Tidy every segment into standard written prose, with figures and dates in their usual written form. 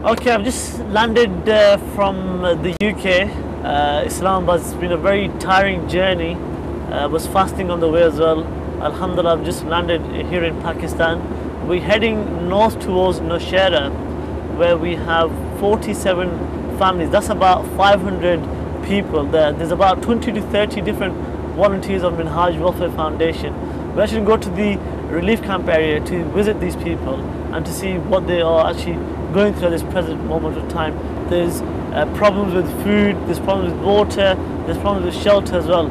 Okay, I've just landed from the UK, Islamabad. It's been a very tiring journey. I was fasting on the way as well. Alhamdulillah, I've just landed here in Pakistan. We're heading north towards Nowshera, where we have 47 families. That's about 500 people there. There's about 20 to 30 different volunteers of Minhaj Welfare Foundation. We actually go to the relief camp area to visit these people and to see what they are actually going through at this present moment of time. There's problems with food, there's problems with water, there's problems with shelter as well.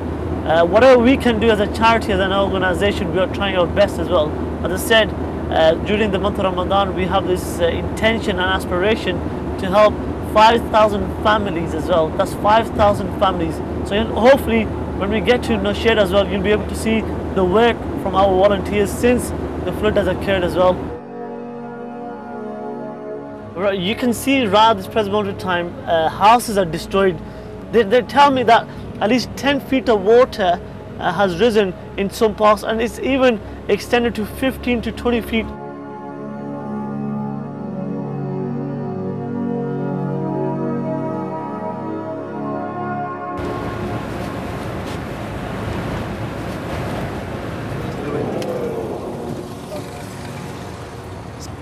Whatever we can do as a charity, as an organization, we are trying our best as well. As I said, during the month of Ramadan, we have this intention and aspiration to help 5,000 families as well. That's 5,000 families. So hopefully when we get to Nowshera as well, you'll be able to see the work from our volunteers since the flood has occurred as well. Right, you can see right at this present moment of time, houses are destroyed. They tell me that at least 10 feet of water has risen in some parts, and it's even extended to 15 to 20 feet.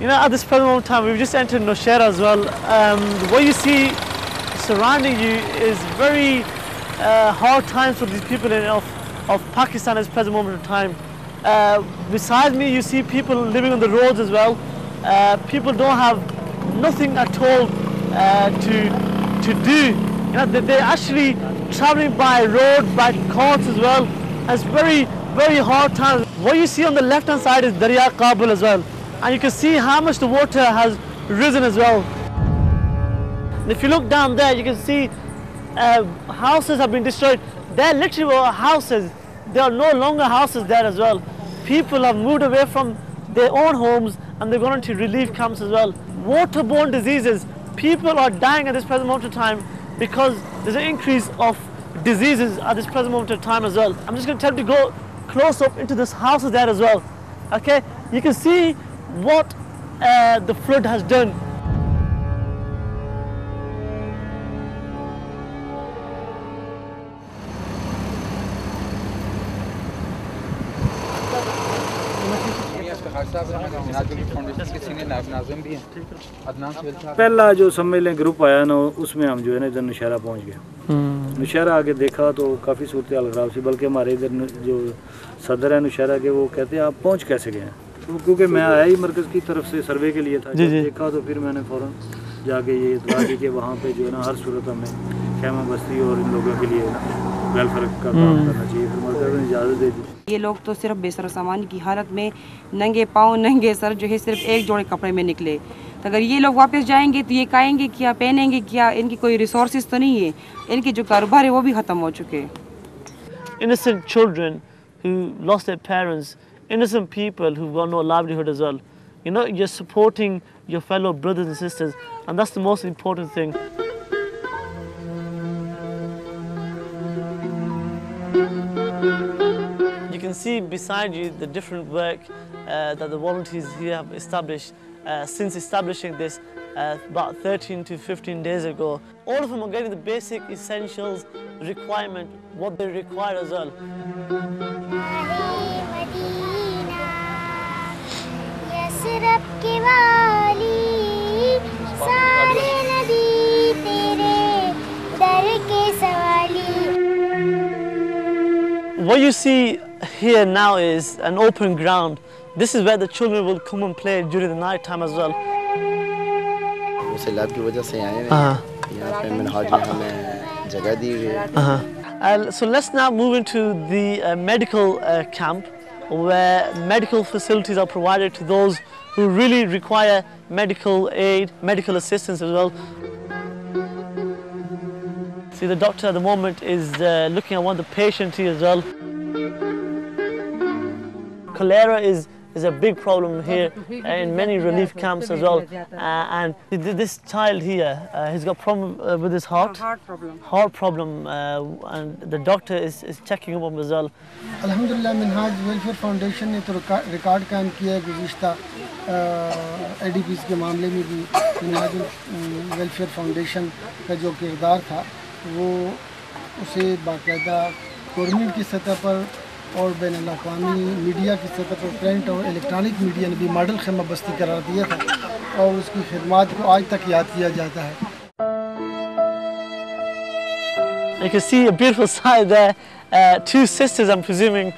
You know, at this present moment of time, we've just entered Nowshera as well. What you see surrounding you is very hard times for these people of Pakistan at this present moment of time. Besides me, you see people living on the roads as well. People don't have nothing at all to do. You know, they're actually traveling by road, by carts as well. It's very, very hard times. What you see on the left-hand side is Darya Kabul as well. And you can see how much the water has risen as well. And if you look down there, you can see houses have been destroyed. They're literally houses. There are no longer houses there as well. People have moved away from their own homes and they've gone into relief camps as well. Waterborne diseases. People are dying at this present moment of time because there's an increase of diseases at this present moment of time as well. I'm just going to tell you to go close up into this houses there as well. Okay, you can see what the flood has done. पहला जो सम्मेलन group आया ना उसमें हम जो है ना इधर नौशहरा पहुंच गए। नौशहरा आके देखा तो काफ़ी सूरत हाल खराब थी, बल्कि हमारे इधर जो सदर है नौशहरा के वो कहते हैं आप पहुंच कैसे गए हैं, क्योंकि मैं आया ही मरकज़ की तरफ से सर्वे के लिए था। जब देखा तो फिर मैंने फ़ौरन जाके ये इतला दी कि वहाँ पे जो है ना हर सूरत हमें खैमा बस्ती और इन लोगों के लिए वेलफेयर का काम करना चाहिए। फिर मरकज़ ने इजाज़त दे दी। ये लोग तो सिर्फ बेसर सामान की हालत में नंगे पाँव नंगे सर जो है सिर्फ एक जोड़े कपड़े में निकले। तो अगर ये लोग वापस जाएंगे तो ये खाएंगे क्या, पहनेंगे क्या, इनकी कोई रिसोर्सेज तो नहीं है, इनके जो कारोबार है वो भी ख़त्म हो चुके हैं। Innocent children who lost their parents, innocent people who've got no livelihood as well. You know, you're supporting your fellow brothers and sisters, and that's the most important thing. You can see beside you the different work that the volunteers here have established since establishing this about 13 to 15 days ago. All of them are getting the basic essentials requirement, what they require as well. What you see here now is an open ground. This is where the children will come and play during the night time as well. सैलाब की वजह से आए हैं यहाँ पे मिनहाज में हमें जगह दी हुई है। So let's now move into the medical camp, where medical facilities are provided to those who really require medical aid, medical assistance as well. See, the doctor at the moment is looking at one of the patients here as well. Cholera is is a big problem here in many relief camps as well. And this child here, he's got problem with his heart. Heart problem, and the doctor is checking him up as well. अल्हम्दुलिल्लाह Minhaj welfare foundation ने तो record कायम किया है गुज़िश्ता ADPs के मामले में भी। मिनहाज वेलफेयर फाउंडेशन का जो किरदार था वो उसे बाकायदा गवर्नमेंट की सतह पर और बैन अल-अक़वामी मीडिया की सतह पर प्रिंट और इलेक्ट्रॉनिक मीडिया ने भी मॉडल खैमा बस्ती करार दिया था और उसकी खिदमत को आज तक याद किया जाता है। You can see a beautiful sight there. Two sisters, I'm presuming,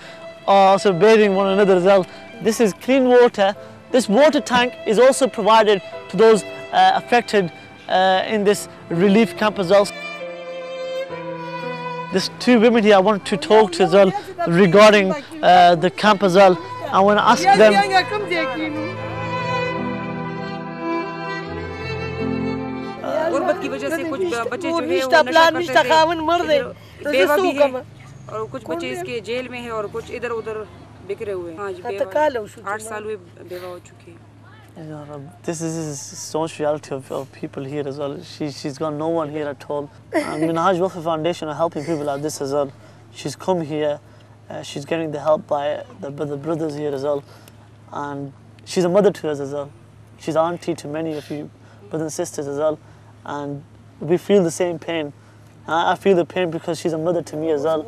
are also bathing one another as well. This is clean water. This water tank is also provided to those affected in this relief camp as well. There's two women here I want to talk to as well regarding the camp as well. I want to ask them. गुर्बत की वजह से कुछ बच्चे जो है वो नशा करते थे, बेवा भी है और कुछ बच्चे इसके जेल में है और कुछ इधर उधर बिखरे हुए हैं। हाँ जी, 8 साल हुए बेवा हो चुकी है। This is staunch reality of people here as well. She's got no one here at all. Minhaj Welfare Foundation are helping people like this as well. She's come here, she's getting the help by the brothers here as well. And she's a mother to us as well. She's auntie to many of you brothers and sisters as well. And we feel the same pain. I feel the pain because she's a mother to me as well.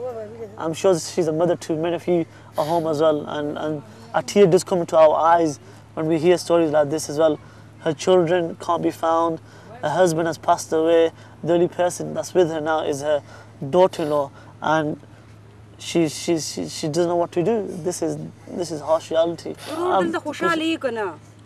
I'm sure she's a mother to many of you at home as well. And a tear does come into our eyes when we hear stories like this as well. Her children can't be found. Her husband has passed away. The only person that's with her now is her daughter-in-law, and she doesn't know what to do. This is harsh reality.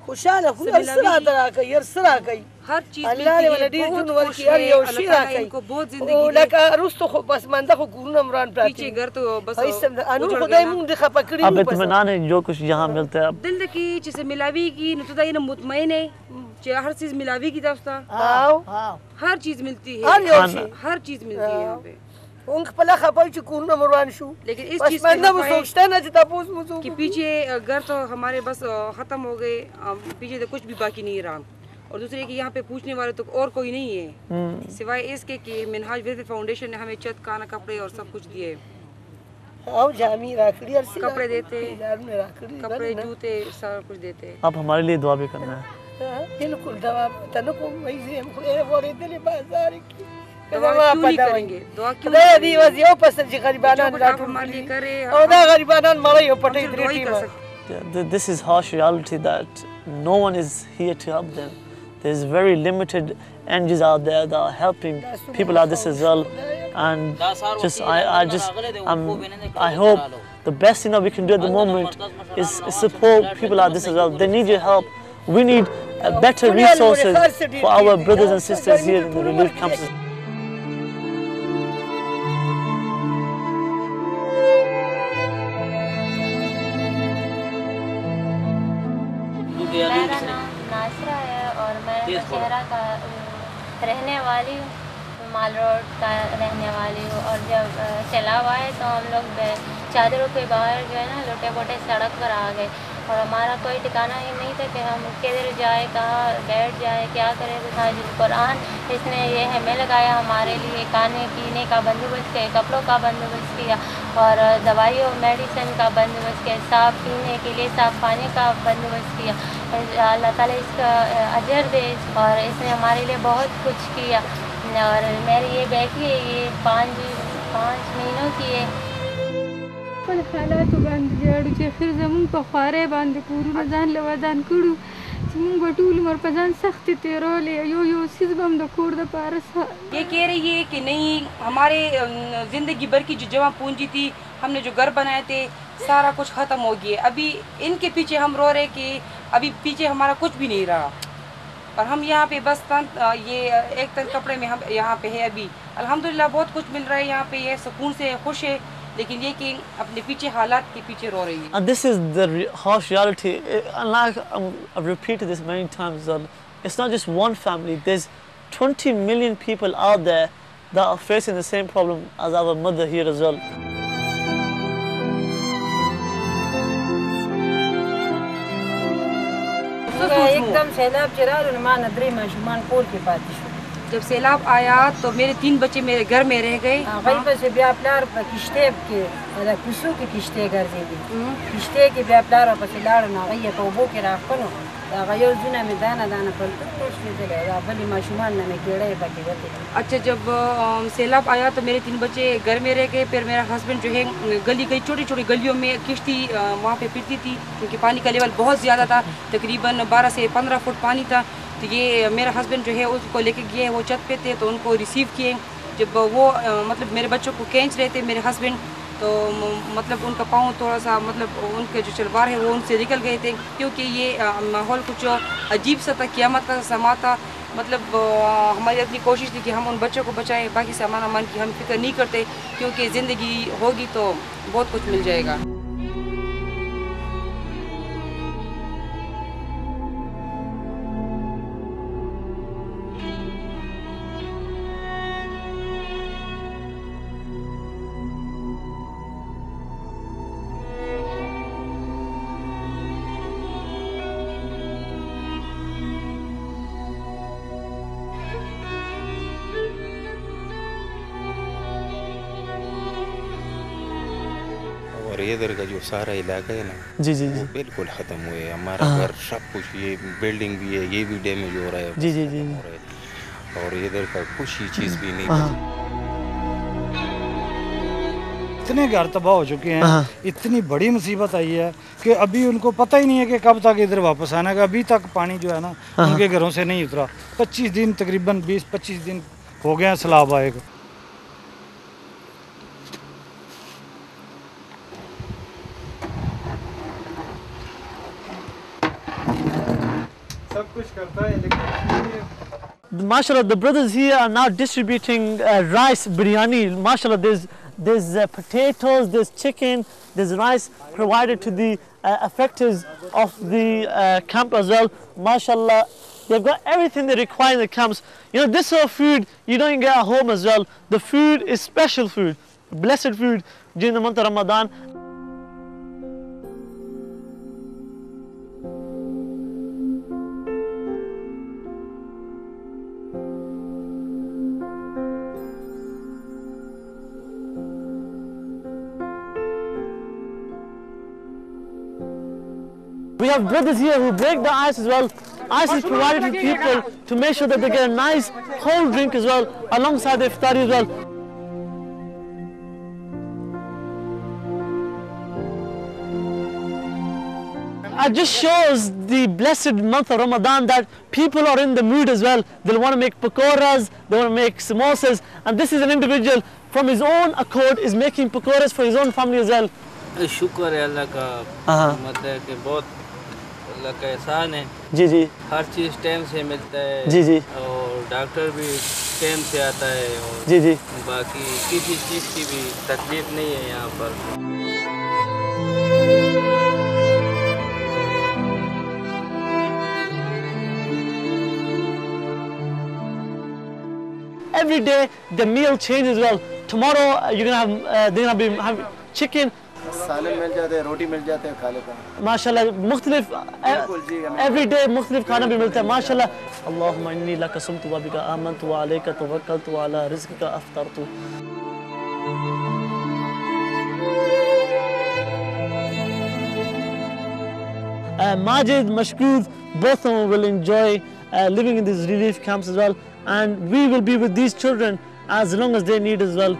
खुशहाल है खुदा सरा दरा का यार सरा का हर चीज अल्लाह ने वाला दी जुन वर की यार यो शिरा का इनको बहुत जिंदगी दी लका रुस्तो खो बस मंदा को गुरु नमरान प्राप्त पीछे घर तो बस अनु खुदाई मुंह दिखा पकड़ी अब इत्मीनान है जो कुछ यहाँ मिलता है। जिंदगी जिसे मिलावी की नुतदा इन मुतमईन है हर चीज मिलावी की दफ्ता हर चीज मिलती है हर चीज मिलती है यहाँ पे उनके पला खपाई चुकून नमरान शू लेकिन इस चीज में वो सोचता ना जितना पोस मुझे कि पीछे घर तो हमारे बस खत्म हो गए पीछे तो कुछ भी बाकी नहीं रहा और दूसरे कि यहाँ पे पूछने वाले तो और कोई नहीं है सिवाय इसके कि मिनहाज वेलफेयर फाउंडेशन ने हमें छत खाना कपड़े और सब कुछ दिए कपड़े देते कपड़े जूते सारा कुछ देते। आप हमारे लिए दुआ भी करना है। बिल्कुल दवा तनु को वही से हमको बोले दिले बाजार की दुआ क्यों नहीं करेंगे दुआ क्यों नहीं दी वजियो पसंद जी गरीबानान हमारे लिए करे और ना गरीबानान मरे हो पटे द्रेटी में। This is harsh reality that no one is here to help them. There's very limited NGOs out there that are helping people like this as well. And I hope the best thing that we can do at the moment is support people like this as well. They need your help. We need better resources for our brothers and sisters here in the relief camps. मेरा नाम नासरा है और मैं शहरा का रहने वाली हूँ, माल रोड का रहने वाली हूँ। और जब सैलाब आए तो हम लोग चादरों के बाहर जो है ना लोटे बोटे सड़क पर आ गए और हमारा कोई ठिकाना ही नहीं था कि हम किधर जाए कहाँ बैठ जाए क्या करें। तो कुरान इसने ये हमें लगाया हमारे लिए खाने पीने का बंदोबस्त किया, कपड़ों का बंदोबस्त किया और दवाइयों मेडिसिन का बंदोबस्त किया, साफ़ पीने के लिए साफ़ पानी का बंदोबस्त किया। अल्लाह ताला इसका अजर दे और इसने हमारे लिए बहुत कुछ किया। और मेरी ये बेटी है ये 5 महीनों की है। हालात बांध जाड़ू چې خیر زمون په خواره باندې کورونه ځان له ودان کړو چې مونږ به ټول عمر په ځان سختې تېرولې یو سیز به هم د کور دپاره ये कह रही है कि नहीं हमारे ज़िंदगी भर की जो जमा पूंजी थी हमने जो घर बनाए थे सारा कुछ ख़त्म हो गया। अभी इनके पीछे हम रो रहे कि अभी पीछे हमारा कुछ भी नहीं रहा और हम यहाँ पे बस ये एक तन कपड़े में हम यहाँ पे है। अभी अल्हम्दुलिल्लाह बहुत कुछ मिल रहा है यहाँ पे, ये सुकून से खुश है, लेकिन ये कि अपने पीछे हालात के पीछे रो रही है। And this is the harsh reality. And like I've repeated this many times, it's not just one family. There's 20 million people out there that are facing the same problem as our mother here as well. एकदम सैलाब चला और मान अदरे माशुमान कोल के पाती show जब सैलाब आया तो मेरे 3 बच्चे मेरे घर में रह गए। भाई बस ब्यापलार किश्ते के अदा कुसु के किश्ते घर देगी किश्ते के ब्यापलार और पसे लाड़ ना गई तो वो के राखनो गयो जुना में दाना दाना पर तो चले भली माशुमान ने केड़े बाकी होते। अच्छा जब सैलाब आया तो मेरे 3 बच्चे घर में रह गए। फिर मेरा हस्बैंड जो है गली गई छोटी छोटी गलियों में किश्ती वहाँ पे फिरती थी क्योंकि पानी का लेवल बहुत ज़्यादा था, तकरीबन 12 से 15 फुट पानी था। तो ये मेरा हस्बैंड जो है उसको लेके गए, वो छत पे थे तो उनको रिसीव किए। जब वो मतलब मेरे बच्चों को खींच रहे थे मेरे हस्बैंड तो मतलब उनका पाँव थोड़ा सा मतलब उनके जो शलवार है वो उनसे निकल गए थे क्योंकि ये माहौल कुछ अजीब सा था, क़यामत का समा था। मतलब हमारी अपनी कोशिश थी कि हम उन बच्चों को बचाएं, बाकी सामान अमान की हम फिक्र नहीं करते क्योंकि ज़िंदगी होगी तो बहुत कुछ मिल जाएगा। और इधर का जो सारा इलाका है ना जी जी जी बिल्कुल ख़त्म हुए। हमारा घर सब कुछ, ये बिल्डिंग भी है, ये भी डैमेज हो रहा है। जी जी जी और इधर का कुछ ही चीज़ भी नहीं बची। इतने घर तबाह हो चुके हैं, इतनी बड़ी मुसीबत आई है कि अभी उनको पता ही नहीं है कि कब तक इधर वापस आना है। अभी तक पानी जो है ना उनके घरों से नहीं उतरा। 25 दिन तकरीबन 20-25 दिन हो गए हैं सैलाब आए को। Mashallah, the brothers here are now distributing rice biryani. Mashallah, there's potatoes, there's chicken, there's rice provided to the affected of the camp as well. Mashallah, they've got everything they require in the camps. You know, this sort of food you don't get at home as well. The food is special food, blessed food during the month of Ramadan. We have brothers here who break the ice as well. Ice is provided to people to make sure that they get a nice cold drink as well, alongside the iftari as well. It just shows the blessed month of Ramadan that people are in the mood as well. They'll want to make pakoras, they want to make samosas, and this is an individual from his own accord is making pakoras for his own family as well. शुक्र है अल्लाह का, मतलब कि बहुत अल्लाह का एहसान है। जी जी हर चीज़ time से मिलता है। जी जी और डॉक्टर भी टाइम से आता है और जी जी बाकी किसी चीज़ की भी तकलीफ नहीं है यहाँ पर। Every day the meal changes as well. Tomorrow you're gonna have they're gonna be having chicken. सालन मिल जाते हैं, रोटी मिल जाते हैं, खा लेते हैं। माशाल्लाह मुख्तलिफ एवरी डे मुख्तलिफ खाना भी मिलता है माशाल्लाह। अल्लाहुम्मा इन्नी लका सुमतु व बिका आमनतु व अलैका तवक्कलतु व अला रिज़्क़िका अफ़्तरतु। Majid, Mashkood, both of them will enjoy living in these relief camps as well, and we will be with these children as long as they need as well.